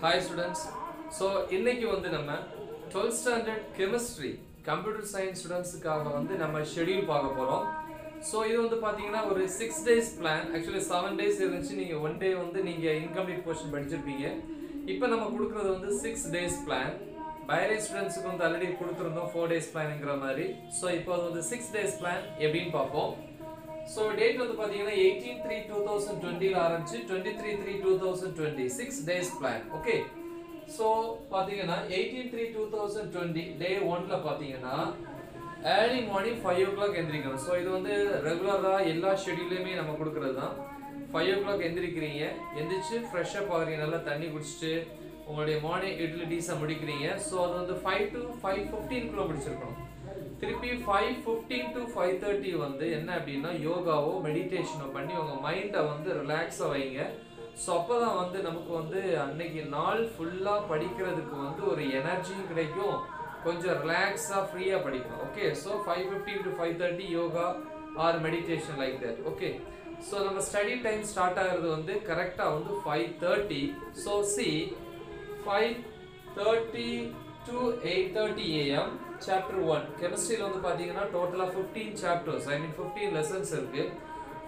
Hi students. So இன்னைக்கு வந்து நம்ம 12th standard chemistry computer science studentsக்காக வந்து நம்ம schedule பார்க்க போறோம். So இது வந்து பாத்தீங்கன்னா ஒரு 6 days plan. Actually 7 days இருந்துச்சு. நீங்க 1 day வந்து நீங்க incomplete portion படிச்சிருப்பீங்க. இப்போ நம்ம கொடுக்கிறது வந்து 6 days plan. Biology ஸ்டூடண்ட்ஸ்க்கு வந்து ஆல்ரெடி கொடுத்திருந்தோம் 4 days planங்கற மாதிரி. So இப்போ வந்து 6 days plan எப்படின்னு பார்ப்போம். So date வந்து பாத்தீங்கன்னா 18/3/2020 ல ஆரம்பிச்சு 23/3/2020 6 days plan. Okay. So பாத்தீங்கன்னா 18/3/2020 day 1 ல பாத்தீங்கன்னா early morning 5 o'clock எந்திரிக்கணும். So இது வந்து ரெகுலரா எல்லா ஷெட்யூல்லையுமே நம்ம கொடுக்கிறது தான். 5 o'clock எந்திரிக்கிறீங்க. எந்திரிச்சு ஃப்ரெஷ் அப் ஆகிறீங்க, நல்லா தண்ணி குடிச்சிட்டு உங்களுடைய மார்னிங் யூட்டிலிட்டிஸை முடிக்கிறீங்க. ஸோ அது வந்து 5 to 5:15 குள்ள முடிச்சிருக்கணும். திருப்பி 5:15 to 5:30 வந்து என்ன அப்படின்னா யோகாவோ மெடிடேஷனோ பண்ணி உங்கள் மைண்டை வந்து ரிலாக்ஸாக வைங்க. ஸோ அப்போ தான் வந்து நமக்கு வந்து அன்னைக்கு நாள் ஃபுல்லாக படிக்கிறதுக்கு வந்து ஒரு எனர்ஜியும் கிடைக்கும், கொஞ்சம் ரிலாக்ஸாக ஃப்ரீயாக படிக்கலாம். Okay, so 5:15 to 5:30 yoga or meditation like that. Okay, so நம்ம ஸ்டடி டைம் ஸ்டார்ட் ஆகிறது வந்து கரெக்டாக வந்து 5:30. ஸோ சி 5:30 to 8:30 AM chapter 1 chemistryல வந்து பாத்தீங்கன்னா டோட்டலா 15 chapters, I mean 15 lessons இருக்கு.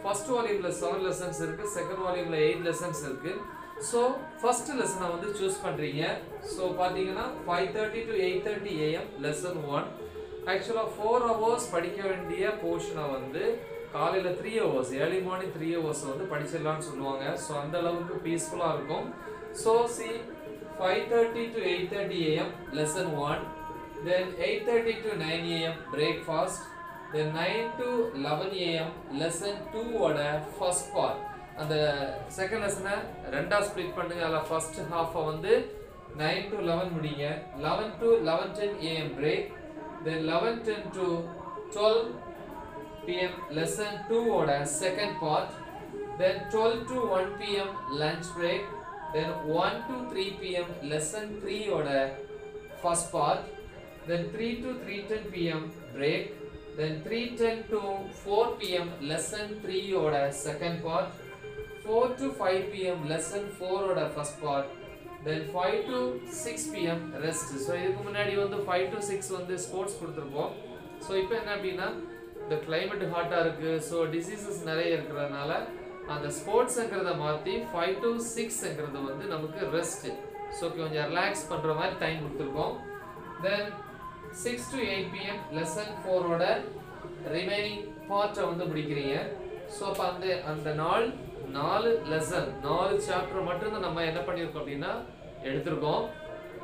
ஃபர்ஸ்ட் வால்யூம்ல 7 lessons இருக்கு, செகண்ட் வால்யூம்ல 8 lessons இருக்கு. சோ ஃபர்ஸ்ட் லெசனை வந்து சூஸ் பண்றீங்க. சோ பாத்தீங்கன்னா 5:30 to 8:30 AM lesson 1. ஆக்சுவலா 4 hours படிக்க வேண்டிய போர்ஷனை வந்து காலையில 3 hours, early morning 3 hours வந்து படிச்சிடலாம்னு சொல்லுவாங்க. சோ அந்த அளவுக்கு பீஸ்ஃபுல்லா இருக்கும். So see 5:30 to 8:30 AM lesson 1, then 8:30 to 9 AM breakfast, then 9 to 11 AM lesson 2 ஓட first part. அந்த செகண்ட் லெசனை ரெண்டா ஸ்ப்ளிட் பண்ணுங்க. அதுல ஃபர்ஸ்ட் ஹாஃபை வந்து 9 to 11 முடிங்க. 11 to 11:10 AM break, then 11:10 to 12 PM lesson 2 ஓட second part, then 12 to 1 PM lunch break, then 1 to 3 PM lesson 3 ஓட first part, then 3 to 3:10 PM break, then 3:10 to 4 PM lesson 3 ஓட second part, 4 to 5 PM lesson 4 ஓட first part, then 5 to 6 PM rest. So இதுக்கு முன்னாடி வந்து 5 to 6 வந்து sports கொடுத்திருப்போம். So இப்போ என்ன அப்படின்னா இந்த கிளைமேட் ஹாட்டா இருக்கு, ஸோ டிசீசஸ் நிறைய இருக்கிறதுனால அந்த ஸ்போர்ட்ஸ்ங்கிறத மாற்றி 5 to 6ங்கிறது வந்து நமக்கு ரெஸ்ட், ஸோ கொஞ்சம் ரிலாக்ஸ் பண்ணுற மாதிரி டைம் கொடுத்துருக்கோம். தென் 6 to 8 PM lesson 4 ஓட ரிமைனிங் பார்ட்டை வந்து முடிக்கிறீங்க. ஸோ அப்போ அந்த நாள் 4 லெசன் 4 சாப்டர் மட்டும்தான் நம்ம என்ன பண்ணியிருக்கோம் அப்படின்னா எடுத்திருக்கோம்.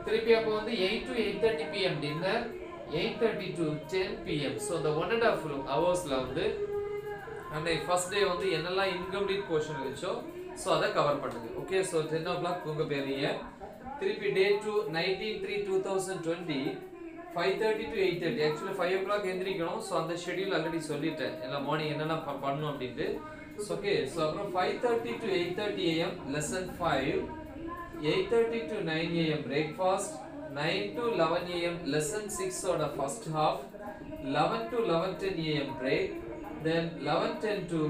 திருப்பி அப்போ வந்து 8 to 8:30 PM dinner, 8:30 to 10 PM. So இந்த 1.5 ஹவர்ஸ்ல வந்து அன்னைக்கு ஃபர்ஸ்ட் டே வந்து என்னெல்லாம் இன்கம்ப்ளீட் போர்ஷன் இருந்துச்சோ ஸோ அதை கவர் பண்ணுங்க. ஓகே, ஸோ 10 o'clock தூங்க போயிருங்க. திருப்பி டே 2 19/3/2020 5:30 to 8:30. ஆக்சுவலி 5 o'clock எந்திரிக்கணும். ஸோ அந்த ஷெட்யூல் ஆல்ரெடி சொல்லிட்டேன், எல்லாம் மார்னிங் என்னென்ன பண்ணணும் அப்படின்ட்டு. ஓகே, ஸோ அப்புறம் 5:30 to 8:30 AM lesson 5, 8:30 to 9 AM breakfast, 9 to 11 AM lesson 6 ஓட first half, 11 to 11:10 AM break, then 11:10 to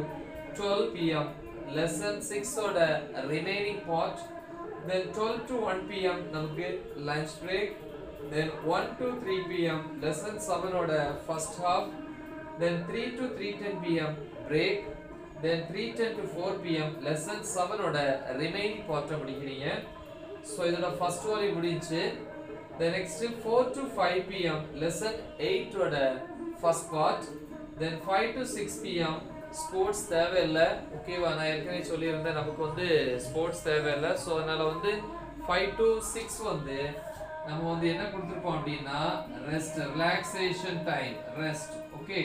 12 PM lesson 6 ஓட remaining part, then 12 to 1 PM நமக்கு lunch break, then 1 to 3 PM lesson 7 ஓட first half, then 3 to 3:10 PM break, then 3:10 to 4 PM lesson 7 ஓட remaining part முடிக்கிறீங்க. So இதோட first volume முடிஞ்சு. then next 4 to 5 PM lesson 8 ஓட first part, then 5 to 6 PM sports தேவையில்லை. ஓகேவா, நான் ஏற்கனவே சொல்லியிருந்தேன் நமக்கு வந்து ஸ்போர்ட்ஸ் தேவையில்லை. ஸோ அதனால வந்து 5 to 6 வந்து நம்ம வந்து என்ன கொடுத்துருப்போம் அப்படின்னா rest, relaxation time, rest. Okay,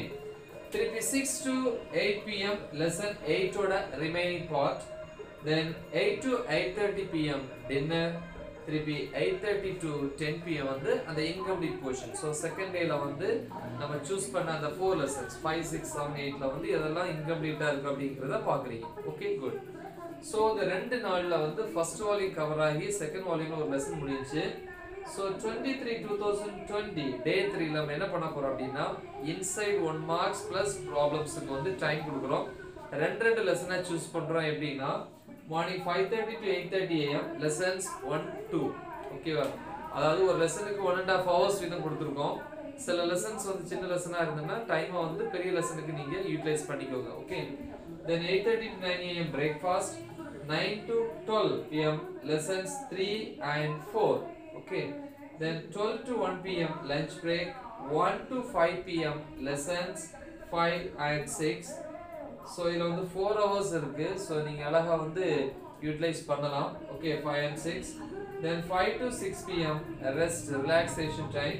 திருப்பி 6 to 8 PM lesson 8 ஓட remaining part, then 8 to 8:30 PM dinner, திருப்பி 8:30 to 10 PM வந்து அந்த இன்கம்ப்ளீட் போர்ஷன். ஸோ செகண்ட் டேல வந்து நம்ம சூஸ் பண்ண அந்த 4 lessons 5, 6, 7, 8ல வந்து எதெல்லாம் இன்கம்ப்ளீட்டா இருக்கு அப்படிங்கிறத பார்க்குறீங்க. Okay, good. ஸோ இந்த 2 நாளில் வந்து ஃபர்ஸ்ட் வால்யூம் கவர் ஆகி செகண்ட் வால்யூம்ல ஒரு லெசன் முடிஞ்சிச்சு. ஸோ 23/2020 டே 3 நம்ம என்ன பண்ண போறோம் அப்படின்னா இன்சைட் 1 marks ப்ளஸ் ப்ராப்ளம்ஸுக்கு வந்து டைம் கொடுக்குறோம். 2 லெசனை சூஸ் பண்றோம். எப்படின்னா மார்னிங் 5:30 to 8:30 am lessons 1 2 ஓகேவா அதாவது ஒரு லெசனுக்கு 1.5 hours வீதம் கொடுத்திருக்கோம் சில லெசன்ஸ் வந்து சின்ன லெசனா இருந்தனா டைமை வந்து பெரிய லெசனுக்கு நீங்க யூட்டிலைஸ் பண்ணிக்கோங்க okay then 8:30 to 9 am breakfast 9 to 12 pm lessons 3 and 4 okay then 12 to 1 pm lunch break 1 to 5 pm lessons 5 and 6 so இதுல வந்து 4 hours இருக்கு so நீங்க அழகா வந்து யூட்டிலைஸ் பண்ணலாம் okay 5 and 6 then 5 to 6 pm rest relaxation time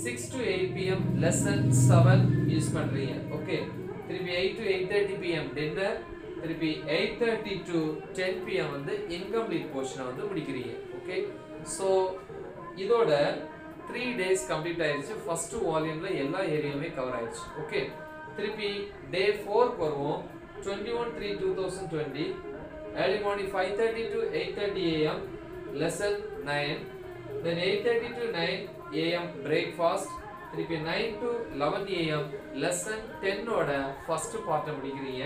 6 to 8 pm lesson 7 use பண்றீங்க okay திருப்பி 8 to 8:30 pm dinner திருப்பி 8:30 to 10 pm வந்து incomplete portion வந்து முடிக்கிறீங்க okay so இதோட 3 days கம்ப்ளீட் ஆயிருச்சு ஃபர்ஸ்ட் வால்யூம்ல எல்லா ஏரியாவுமே கவர் ஆயிருச்சு okay திருப்பி day 4 க்கு வருவோம் 21/3/2020 early morning 5:30 to 8:30 am lesson 9 then 8:30 to 9 am breakfast திருப்பி 9 to 11 am lesson 10 ஓட first part முடிக்கிறீங்க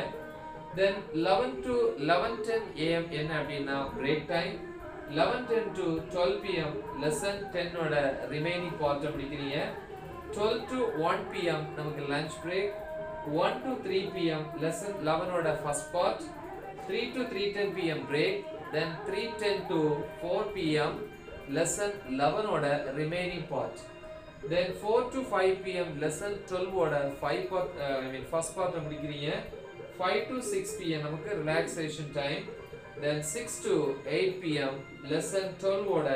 then 11 to 11:10 am என்ன அப்படினா break time 11:10 to 12 pm lesson 10 ஓட remaining part முடிக்கிறீங்க 12 to 1 pm நமக்கு lunch break 1 to 3 pm lesson 11 ஓட first part 3 to 3:10 pm break then 3:10 to 4 pm lesson 11 ஓட remaining part then 4 to 5 pm lesson 12 ஓட 5 part first part முடிக்கிறீங்க 5 to 6 pm நமக்கு relaxation time then 6 to 8 pm lesson 12 ஓட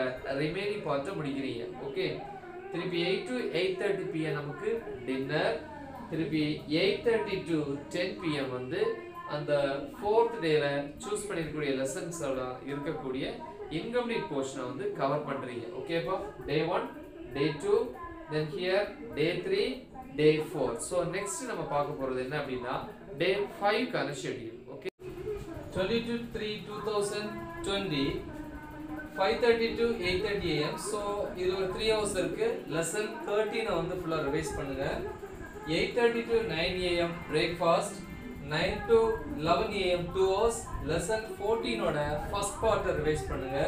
remaining part முடிக்கிறீங்க okay திருப்பி 8 to 8:30 pm நமக்கு dinner திருப்பி 8:30 to 10 pm வந்து அந்த 4th டேல சூஸ் பண்ணிருக்கக்கூடிய லெசன்ஸ்ல இருக்கக்கூடிய incomplete portion வந்து கவர் பண்றீங்க ஓகேப்பா day 1 day 2 then here day 3 day 4 so next நம்ம பார்க்க போறது என்ன அப்படினா day 5 கான schedule okay 22/3/2020 5:30 to 8:30 am so இது ஒரு 3 hours இருக்கு lesson 13 வந்து ஃபுல்லா ரிவைஸ் பண்ணுங்க 8:30 to 9 am breakfast 9 to 11 am 2 hours lesson 14 ஓட first part ரிவைஸ் பண்ணுங்க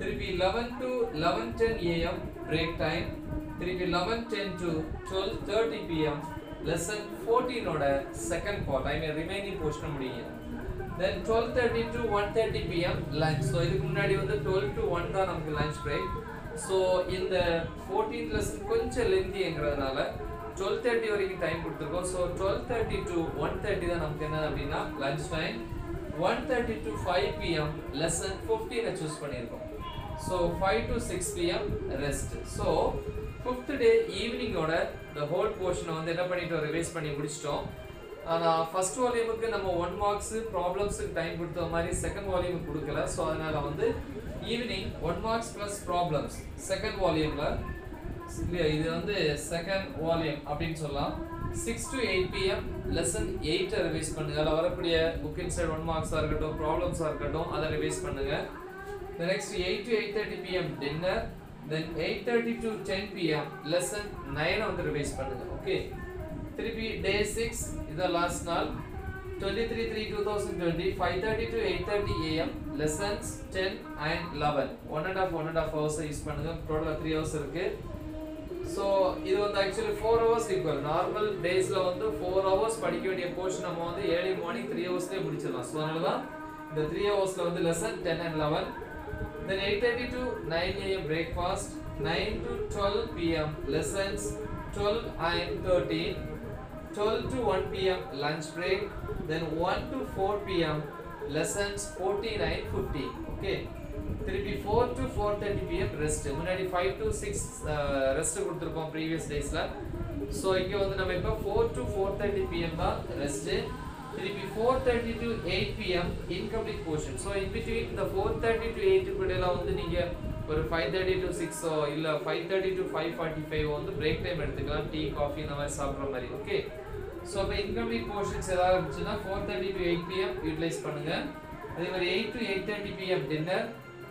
திருப்பி 11 to 11:10 am break time திருப்பி 11:10 to 12:30 pm lesson 14 ஓட second part remaining portion முடிங்க then 12:30 to 1:30 pm lunch so இதுக்கு முன்னாடி வந்து 12 to 1 தான் நமக்கு lunch break so இந்த 14th lesson கொஞ்சம் lengthyங்கறதுனால 12:30 வரைக்கும் டைம் கொடுத்திருக்கோம் so 12:30 to 1:30 தான் நமக்கு என்ன அப்படினா lunch time 1:30 to 5 pm lesson 15 choose பண்ணிருக்கோம் so 5 to 6 pm rest so 5th day evening ஓட the whole portion வந்து என்ன பண்ணிட்டோம் ரிவைஸ் பண்ணி முடிச்சிட்டோம் ஆனா ஃபர்ஸ்ட் வால்யூமுக்கு நம்ம 1 மார்க்ஸ் ப்ராப்ளம்ஸ்க்கு டைம் கொடுத்த மாதிரி செகண்ட் வால்யூமுக்கு கொடுக்கல சோ அதனால வந்து ஈவினிங் 1 மார்க்ஸ் + ப்ராப்ளம்ஸ் செகண்ட் வால்யூம்ல இல்லையா இது வந்து செகண்ட் வால்யூம் அப்படினு சொல்லலாம் 6 to 8 pm lesson 8 ரிவைஸ் பண்ணுங்க அதல வரக்கூடிய புக் இன்சைட் 1 மார்க்ஸா இருக்கட்டும் ப்ராப்ளம்ஸா இருக்கட்டும் அத ரிவைஸ் பண்ணுங்க the next 8 to 8:30 pm dinner then 8:30 to 10 pm lesson 9 வந்து ரிவைஸ் பண்ணுங்க ஓகே திருப்பி day 6 இது லாஸ்ட் நாள் 23/3/2020 5:30 to 8:30 am lessons 10 and 11 1.5 hours use பண்ணுங்க டோட்டலா 3 hours இருக்கு so இது வந்து actually 4 hours equal normal daysல வந்து 4 hours படிக்க வேண்டிய portion நம்ம வந்து early morning 3 hoursலயே முடிச்சிடலாம் so அதனால தான் இந்த 3 hoursல வந்து lesson 10 and 11 then 8:30 to 9 am breakfast 9 to 12 pm lessons 12 and 13 12 to 1 pm lunch break then 1 to 4 pm lessons 14 and 15 okay திருப்பி 4 to 4:30 pm rest முன்னாடி 5 to 6 ரெஸ்ட் கொடுத்திருக்கோம் previous daysல சோ இங்க வந்து நம்ம இப்ப 4 to 4:30 pm தான் ரெஸ்ட் திருப்பி 4:30 to 8 pm incomplete portion so in between the 4:30 to 8 குடையில வந்து நீங்க ஒரு 5:30 to 6 இல்ல 5:30 to 5:45 வந்து பிரேக் டைம் எடுத்துக்கலாம் டீ காபி இந்த மாதிரி சாப்பிடுற மாதிரி ஓகே சோ அப்ப incomplete portions ஏதாவது இருந்துச்சுனா 4:30 to 8 pm யூட்டிலைஸ் பண்ணுங்க அதே மாதிரி 8 to 8:30 pm dinner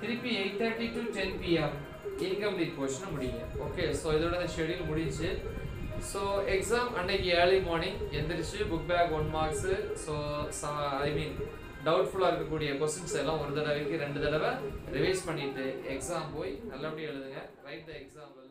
திருப்பி 8:30 to 10 pm incomplete portion முடிங்க ஓகே சோ இதோட ஷெட்யூல் முடிஞ்சு சோ எக்ஸாம் அன்னைக்கு early morning எந்திரிச்சு book bag 1 marks so I mean டவுட்ஃபுல்லாக இருக்கக்கூடிய கொஸ்டின்ஸ் எல்லாம் ஒரு தடவைக்கு 2 தடவை ரிவைஸ் பண்ணிட்டு எக்ஸாம் போய் நல்லபடியாக எழுதுங்க. Right the example.